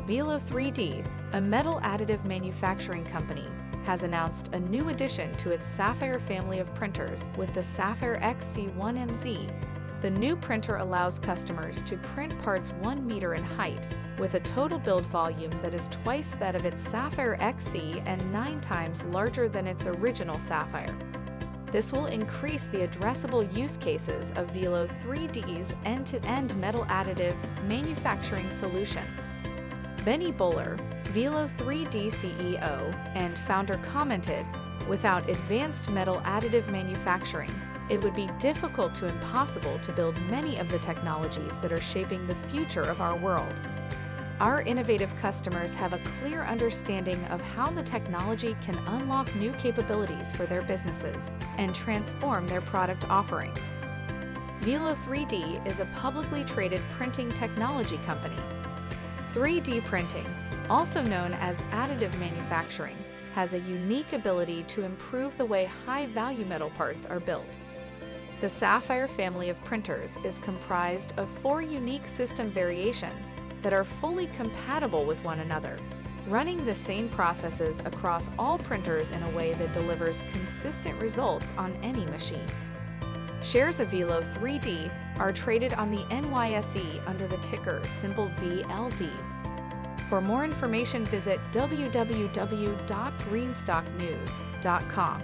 Velo3D, a metal additive manufacturing company, has announced a new addition to its Sapphire family of printers with the Sapphire XC1MZ. The new printer allows customers to print parts 1 meter in height, with a total build volume that is twice that of its Sapphire XC and 9 times larger than its original Sapphire. This will increase the addressable use cases of Velo3D's end-to-end metal additive manufacturing solution. Benny Buller, Velo3D CEO and founder, commented, "Without advanced metal additive manufacturing, it would be difficult to impossible to build many of the technologies that are shaping the future of our world. Our innovative customers have a clear understanding of how the technology can unlock new capabilities for their businesses and transform their product offerings." Velo3D is a publicly traded printing technology company. 3D printing, also known as additive manufacturing, has a unique ability to improve the way high-value metal parts are built. The Sapphire family of printers is comprised of 4 unique system variations that are fully compatible with one another, running the same processes across all printers in a way that delivers consistent results on any machine. Shares of Velo3D are traded on the NYSE under the ticker symbol VLD. For more information, visit www.greenstocknews.com.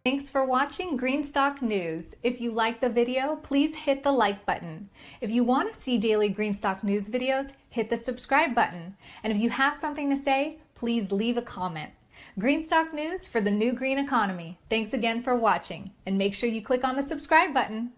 Thanks for watching Greenstock News. If you liked the video, please hit the like button. If you want to see daily Greenstock News videos, hit the subscribe button. And if you have something to say, please leave a comment. Greenstock News for the new green economy. Thanks again for watching, and make sure you click on the subscribe button.